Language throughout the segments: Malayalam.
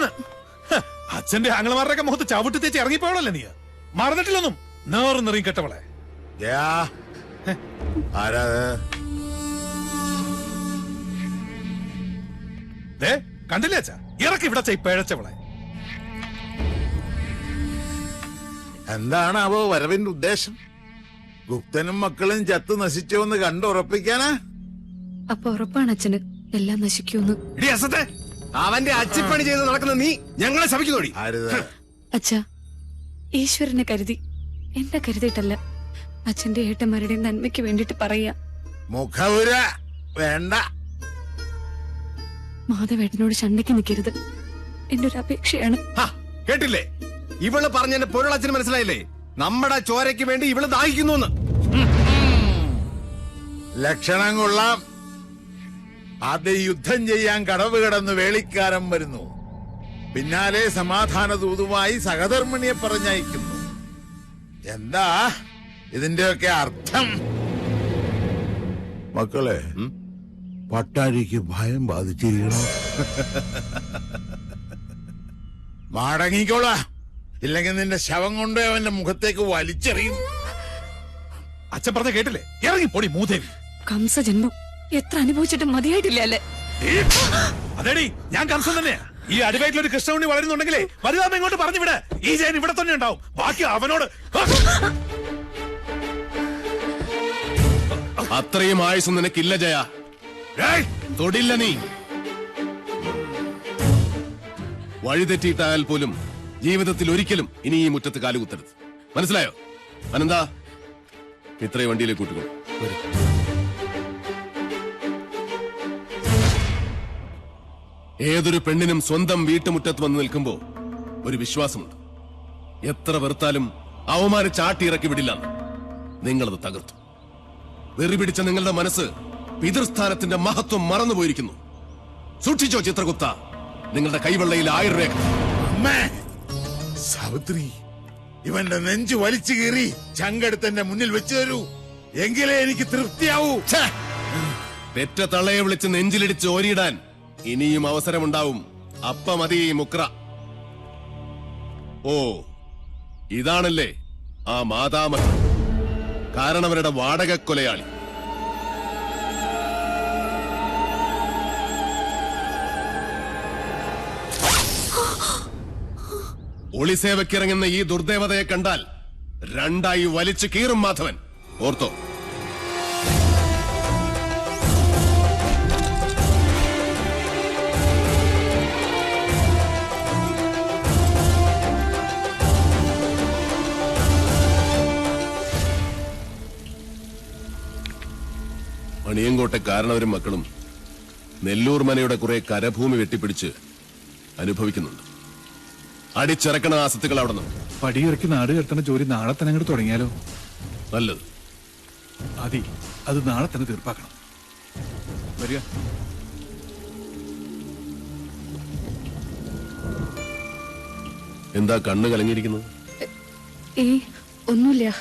വേണ്ടാന്ന്. അച്ഛന്റെ ആംഗളമാരുടെയൊക്കെ മുഖത്ത് ചവിട്ടി തേച്ച് ഇറങ്ങിപ്പോളല്ലേ നീ? മറന്നിട്ടില്ലൊന്നും. നേർന്നെറിയും കെട്ടവളെ. കണ്ടില്ലേ അച്ഛാ? ഇറക്കി ഇവിടെ പിഴച്ചവളെ. എന്താണാവോ വരവിന്റെ ഉദ്ദേശം? ഗുപ്തനും മക്കളും ചത്തു നശിച്ചോന്ന് കണ്ടുറപ്പിക്കാനാ? അപ്പൊ ഉറപ്പാണ് അച്ഛന് എല്ലാം നശിക്കൂന്ന്. അവന്റെ അച്ചിപ്പണി ചെയ്ത് നടക്കുന്ന നീ ഞങ്ങളെ ശപിക്കുന്നോടി. അച്ഛാ, ഈശ്വരനെ കരുതി, എന്നെ കരുതിയിട്ടല്ല, അച്ഛന്റെ ഏട്ടന്മാരുടെയും നന്മയ്ക്ക് വേണ്ടിട്ട് പറയാ. മുഖവുര വേണ്ട. മാധവേട്ടനോട് ചണ്ടയ്ക്ക് നിൽക്കരുത്, എന്റെ ഒരു അപേക്ഷയാണ്. കേട്ടില്ലേ? ഇവള് പറഞ്ഞെന്റെ പൊരുളച്ഛന് മനസ്സിലായില്ലേ? നമ്മുടെ ചോരയ്ക്ക് വേണ്ടി ഇവള് ദാഹിക്കുന്നു. ലക്ഷണം കൊള്ളാം. ആദ്യ യുദ്ധം ചെയ്യാൻ കടവ് കടന്ന് വേളിക്കാരൻ വരുന്നു, പിന്നാലെ സമാധാന ദൂതുമായി സഹധർമ്മിണിയെ പറഞ്ഞയക്കുന്നു. എന്താ ഇതിന്റെയൊക്കെ അർത്ഥം? മക്കളെ, പട്ടാഴിക്ക് ഭയം ബാധിച്ചിരിക്കണോ? മടങ്ങിക്കോളാ, ഇല്ലെങ്കിൽ നിന്റെ ശവം കൊണ്ട് അവന്റെ മുഖത്തേക്ക് വലിച്ചെറിയും. അച്ഛൻ പറഞ്ഞ കേട്ടില്ലേ? ഇറങ്ങിപ്പോടി മൂദേവി. കംസജന്മം എത്ര അനുഭവിച്ചിട്ടും മതിയായിട്ടില്ല അല്ലേ? അതേടി, ഞാൻ കംസൻ തന്നെയാ. ഈ അടിവയറ്റിലൊരു കൃഷ്ണുണ്ണി വളരുന്നുണ്ടെങ്കിലേ വലുതാമ ഇങ്ങോട്ട് പറഞ്ഞു വിട. ഈ ജയൻ ഇവിടെ തന്നെ ഉണ്ടാവും. ബാക്കി അവനോട്. അത്രയും ആയുസ് നിനക്കില്ല ജയ. തൊടില്ല നീ. വഴിതെറ്റിയിട്ടായാൽ പോലും ജീവിതത്തിൽ ഒരിക്കലും ഇനി ഈ മുറ്റത്ത് കാലുകുത്തരുത്. മനസ്സിലായോ? അനന്താ, ഇത്രയും വണ്ടിയിലേക്ക് കൂട്ടിക്കോ. ഏതൊരു പെണ്ണിനും സ്വന്തം വീട്ടുമുറ്റത്ത് വന്ന് നിൽക്കുമ്പോ ഒരു വിശ്വാസമുണ്ട്. എത്ര വെറുത്താലും അവമാനിച്ചാട്ടി ഇറക്കി വിടില്ല. നിങ്ങളത് തകർത്തു. വെറി പിടിച്ച നിങ്ങളുടെ മനസ്സ് പിതൃസ്ഥാനത്തിന്റെ മഹത്വം മറന്നുപോയിരിക്കുന്നു. സൂക്ഷിച്ചോ ചിത്രഗുപ്ത, നിങ്ങളുടെ കൈവെള്ളയിൽ 1000 രേഖ. സാവിത്രി, ഇവന്റെ നെഞ്ചു വലിച്ചു കീറി ചങ്കെടുത്തെന്റെ മുന്നിൽ വെച്ചു തരൂ, എങ്കിലേ എനിക്ക് തൃപ്തിയാവൂ. പെറ്റ തള്ളയെ വിളിച്ച് നെഞ്ചിലിടിച്ച് ഓരിയിടാൻ ഇനിയും അവസരമുണ്ടാവും. അപ്പ മതി മുക്ര. ഓ, ഇതാണല്ലേ ആ മാതാമഹൻ, കാരണവരുടെ വാടക കൊലയാളി. ഒളിസേവയ്ക്കിറങ്ങുന്ന ഈ ദുർദേവതയെ കണ്ടാൽ 2ആയി വലിച്ചു കീറും മാധവൻ. ഓർത്തോ? മണിയങ്കോട്ടെ കാരണവരും മക്കളും നെല്ലൂർ മനയുടെ കുറെ കരഭൂമി വെട്ടിപ്പിടിച്ച് അനുഭവിക്കുന്നുണ്ട്. അടിച്ചിറക്കണ ആസത്തുകൾ അവിടെ നിന്ന് പടിയിറക്കി നാട് കടത്തണ ജോലി നാളെ തന്നെ അങ്ങോട്ട് തുടങ്ങിയാലോ? നല്ലത്. അത് നാളെ തന്നെ തീർപ്പാക്കണം. വരിക. എന്താ കണ്ണ് കലങ്ങിയിരിക്കുന്നത്? ഒന്നുമില്ല,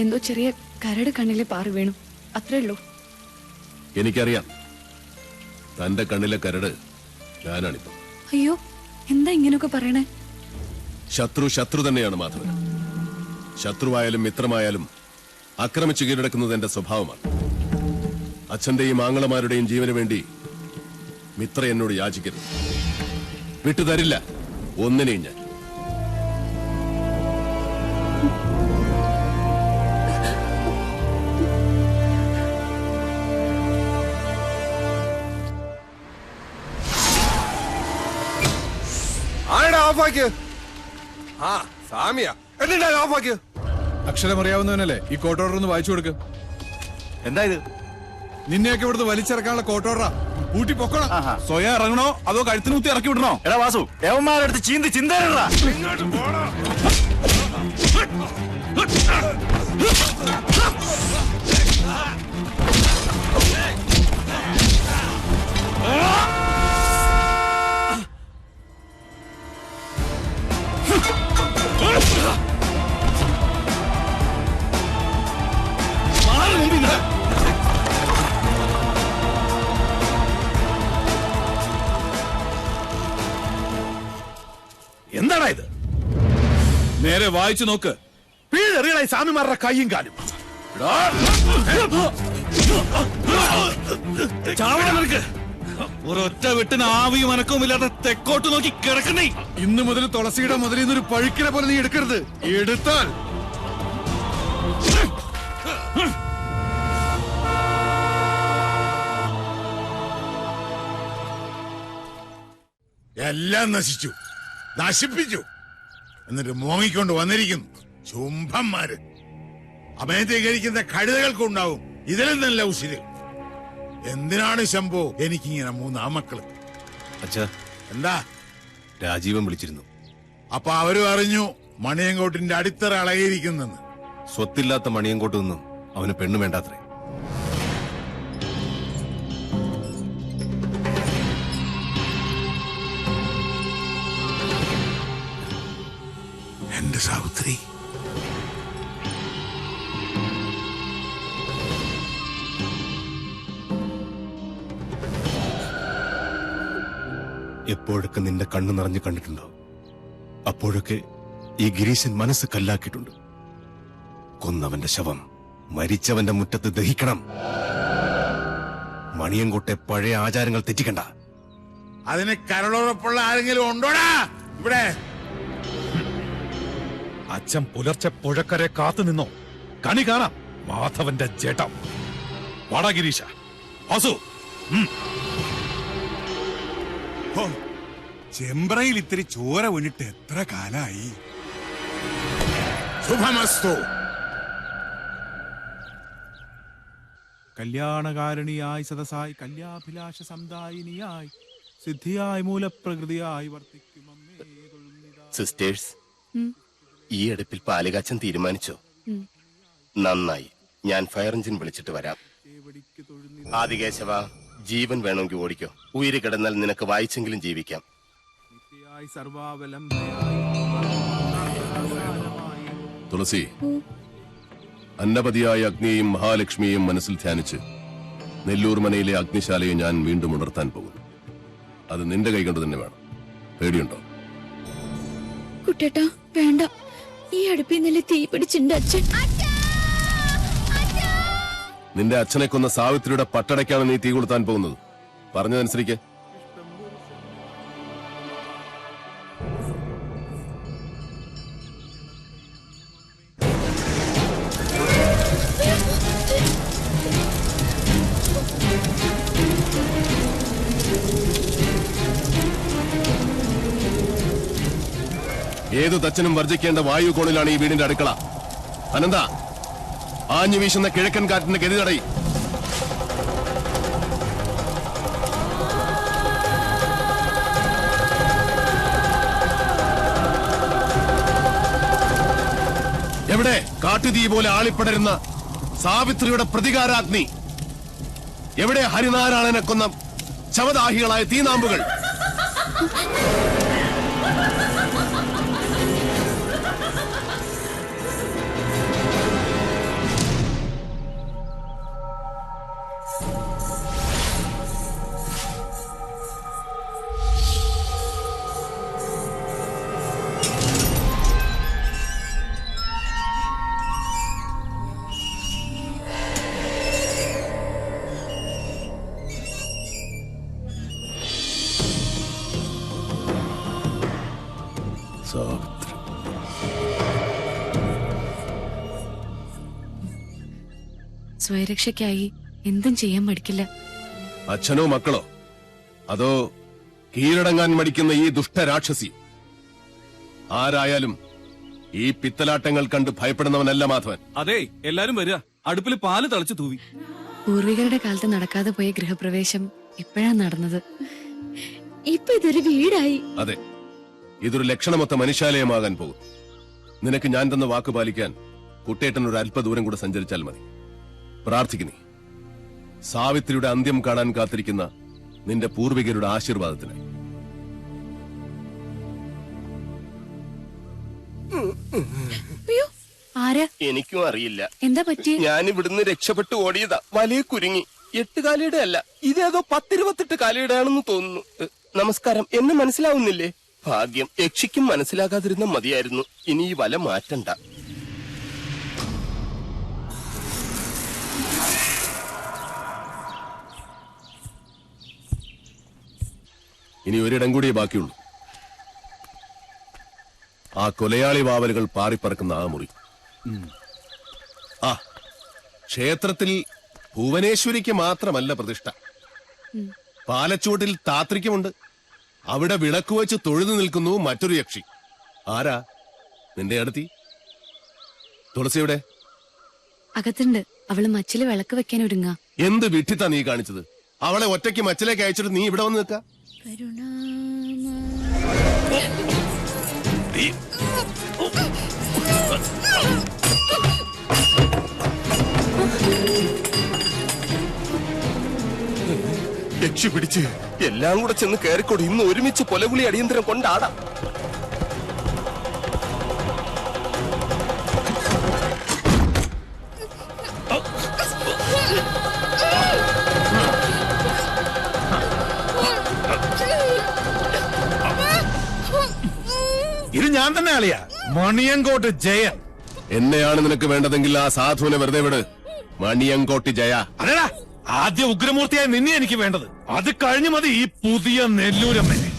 എന്തോ ചെറിയ കരട് കണ്ണിലെ പാറ വീണു, അത്രേ ഉള്ളൂ. എനിക്കറിയാം, തന്റെ കണ്ണിലെ കരട് ഞാനാണിപ്പോ. അയ്യോ, എന്താ ഇങ്ങനെയൊക്കെ പറയണേ? ശത്രു തന്നെയാണ് മാധവൻ. ശത്രുവായാലും മിത്രമായാലും ആക്രമിച്ചു കീഴടക്കുന്നത് എന്റെ സ്വഭാവമാണ്. അച്ഛന്റെയും ആങ്ങളമാരുടെയും ജീവന് വേണ്ടി മിത്ര എന്നോട് യാചിക്കരുത്. വിട്ടുതരില്ല ഒന്നിനെയും ഞാൻ. അക്ഷരം അറിയാവുന്നവനല്ലേ ഈ കോർട്ട് ഓർഡർ ഒന്ന് വായിച്ചു കൊടുക്ക്. എന്താ ഇത്? നിന്നെയൊക്കെ ഇവിടുന്ന് വലിച്ചിറക്കാനുള്ള കോർട്ട് ഓർഡറാ. ഊട്ടി പൊക്കണം. സ്വയം ഇറങ്ങണോ അതോ കഴുത്തിന് കുത്തി ഇറക്കി വിടണോ? എടാ വാസു, യവന്മാരെടുത്ത് ചീന്തി ചിന്തരടാ. എന്താടാ ഇത്? നേരെ വായിച്ചു നോക്ക്. വീഴെറിയണ സ്വാമിമാരുടെ കൈയും കാലും. ചാവണവർക്ക് ഒരൊറ്റ വെട്ടിന് ആവിയും അനക്കവും ഇല്ലാതെ തെക്കോട്ട് നോക്കി കിടക്കണേ. ഇന്ന് മുതൽ തുളസിയുടെ മുതലിൽ നിന്നൊരു പഴുക്കിനെ പോലെ നീ എടുക്കരുത്. എടുത്താൽ എല്ലാം നശിച്ചു, നശിപ്പിച്ചു. എന്നിട്ട് മോങ്ങിക്കൊണ്ട് വന്നിരിക്കുന്നു ചുംബന്മാര്. അമയത്തെ കഴിക്കുന്ന കഴുതകൾക്കുണ്ടാവും ഇതിലും നല്ല ഉശിര്. എന്തിനാണ് ശംഭോ എനിക്കിങ്ങനെ 3 ആമക്കള്? അച്ഛാ, എന്താ? രാജീവൻ വിളിച്ചിരുന്നു. അപ്പൊ അവരും അറിഞ്ഞു മണിയങ്കോട്ടിന്റെ അടിത്തറ അളകിയിരിക്കുന്നെന്ന്. സ്വത്തില്ലാത്ത മണിയങ്കോട്ട് നിന്നും അവന് പെണ്ണു വേണ്ടാത്രേ. എന്റെ സാവിത്രി, എപ്പോഴൊക്കെ നിന്റെ കണ്ണു നിറഞ്ഞു കണ്ടിട്ടുണ്ടോ അപ്പോഴൊക്കെ ഈ ഗിരീശൻ മനസ്സ് കല്ലാക്കിയിട്ടുണ്ട്. കൊന്നവന്റെ ശവം മരിച്ചവന്റെ മുറ്റത്ത് ദഹിക്കണം. മണിയങ്കോട്ടെ പഴയ ആചാരങ്ങൾ തെറ്റിക്കണ്ട. അതിന് കരളുറപ്പുള്ള ആരെങ്കിലും ഉണ്ടോടാ ഇവിടെ? അച്ഛൻ പുലർച്ചെ പുഴക്കരെ കാത്തു നിന്നോ? കണി കാണാം മാധവന്റെ ചേട്ടം. വാടാ ഗിരീശ. വാസു, ചെമ്പ്രയിൽ ഇത്തിരി ചോര വീണിട്ട് എത്ര കാലായി. ശുഭമസ്തു. കല്യാണകാരണിയായി സദസായി കല്യാഭിലാഷ സമുദായിനിയായി സിദ്ധിയായി മൂലപ്രകൃതിയായി വർത്തിക്കും അമ്മേ തൊഴുന്നിതാ. സിസ്റ്റേഴ്സ്, ഈ അടുപ്പിൽ പാലുകാച്ചൻ തീരുമാനിച്ചോ? നന്നായി, ഞാൻ ഫയർ എഞ്ചിൻ വിളിച്ചിട്ട് വരാം. ആദികേശവ, ജീവൻ വേണമെങ്കിൽ ഓടിക്കോ. ഉയിര് കിടന്നാൽ നിനക്ക് വായിച്ചെങ്കിലും ജീവിക്കാം. തുളസി, അന്നപതിയായ അഗ്നിയെയും മഹാലക്ഷ്മിയെയും മനസ്സിൽ ധ്യാനിച്ച് നെല്ലൂർ മനയിലെ അഗ്നിശാലയെ ഞാൻ വീണ്ടും ഉണർത്താൻ പോകുന്നു. അത് നിന്റെ കൈകൊണ്ട് തന്നെ വേണം. പേടിയുണ്ടോ? കുട്ടേട്ടാ വേണ്ട, ഈ അടുപ്പിൽ നിന്നല്ലേ തീ പിടിച്ചിണ്ട് അച്ഛൻ. നിന്റെ അച്ഛനെ കൊന്ന സാവിത്രിയുടെ പട്ടടയ്ക്കാണ് നീ തീ കൊളുത്താൻ പോകുന്നത്. പറഞ്ഞതനുസരിക്ക്. ഏതു തച്ചനും വർജിക്കേണ്ട വായു കോണിലാണ് ഈ വീടിന്റെ അടുക്കള. അനന്ത, ആഞ്ഞു വീശുന്ന കിഴക്കൻ കാറ്റിന്റെ ഗതി തടയി. എവിടെ കാട്ടുതീ പോലെ ആളിപ്പടരുന്ന സാവിത്രിയുടെ പ്രതികാരാഗ്നി? എവിടെ ഹരിനാരായണനെ കൊന്ന ശവദാഹികളായ തീനാമ്പുകൾ? സ്വയരക്ഷയ്ക്കായി എന്തും ചെയ്യാൻ മടിക്കില്ല. അച്ഛനോ മക്കളോ, അതോ കീഴടങ്ങാൻ മടിക്കുന്ന ഈ ദുഷ്ടരാക്ഷസി? ആരായാലും ഈ പിത്തലാട്ടങ്ങൾ കണ്ട് ഭയപ്പെടുന്നവനല്ല മാധവൻ. അതെ, എല്ലാരും വരിക. അടുപ്പിൽ പാല് തളിച്ചു തൂവി. പൂർവികരുടെ കാലത്ത് നടക്കാതെ പോയ ഗൃഹപ്രവേശം ഇപ്പോഴാണ് നടന്നത്. ഇപ്പൊ ഇതൊരു വീടായി. അതെ, ഇതൊരു ലക്ഷണമൊത്ത മനുഷ്യാലയമാകാൻ പോകും. നിനക്ക് ഞാൻ തന്ന വാക്ക് പാലിക്കാൻ കുട്ടേട്ടൻ ഒരു അല്പദൂരം കൂടെ സഞ്ചരിച്ചാൽ മതി. പ്രാർത്ഥിക്കുന്നേ, സാവിത്രിയുടെ അന്ത്യം കാണാൻ കാത്തിരിക്കുന്ന നിന്റെ പൂർവികരുടെ ആശീർവാദത്തിനായി. അയ്യോ, ആരാ? എനിക്കും അറിയില്ല. എന്താ പറ്റി? ഞാൻ ഇവിടുന്ന് രക്ഷപ്പെട്ടു ഓടിയതാ. വലിയ കുരുങ്ങി. 8 കാലയുടെ അല്ല, ഇതേതോ 10-28 കാലയുടെ ആണെന്ന് തോന്നുന്നു. നമസ്കാരം, എന്നെ മനസ്സിലാവുന്നില്ലേ? ഭാഗ്യം. യക്ഷിക്കും മനസ്സിലാകാതിരുന്ന മതിയായിരുന്നു. ഇനി ഈ വല മാറ്റണ്ട. ഇനി ഒരിടം കൂടിയേ ബാക്കിയുള്ളൂ. ആ കൊലയാളി വാവലുകൾ പാറിപ്പറക്കുന്ന ആ മുറി. ആ ക്ഷേത്രത്തിൽ ഭുവനേശ്വരിക്ക് മാത്രമല്ല പ്രതിഷ്ഠ, പാലച്ചുവട്ടിൽ താത്രിക്കുമുണ്ട്. അവിടെ വിളക്ക് വെച്ച് തൊഴുതു നിൽക്കുന്നു മറ്റൊരു യക്ഷി. ആരാ? നിന്റെ അടുത്തി തുളസിയുടെ അകത്തുണ്ട്. അവള് മച്ചില് വിളക്ക് വെക്കാൻ ഒരുങ്ങ. എന്ത് വിഡ്ഢിത്താ നീ കാണിച്ചത്? അവളെ ഒറ്റയ്ക്ക് മച്ചിലേക്ക് അയച്ചിട്ട് നീ ഇവിടെ വന്ന് നിൽക്ക. യക്ഷി പിടിച്ച് എല്ലാം കൂടെ ചെന്ന് കയറിക്കോട്. ഇന്ന് ഒരുമിച്ച് കൊലവിളി അടിയന്തരം കൊണ്ടാടാം. ഇത് ഞാൻ തന്നെ അളിയാ, മണിയങ്കോട്ട് ജയൻ. എന്നെയാണ് നിനക്ക് വേണ്ടതെങ്കിൽ ആ സാധുവിനെ വെറുതെ വിട്. മണിയങ്കോട്ടി ജയ. അതെടാ, ആദ്യ ഉഗ്രമൂർത്തിയായ നിന്നെ എനിക്ക് വേണ്ടത്. അത് കഴിഞ്ഞു മതി ഈ പുതിയ നെല്ലൂരമ്മനെ.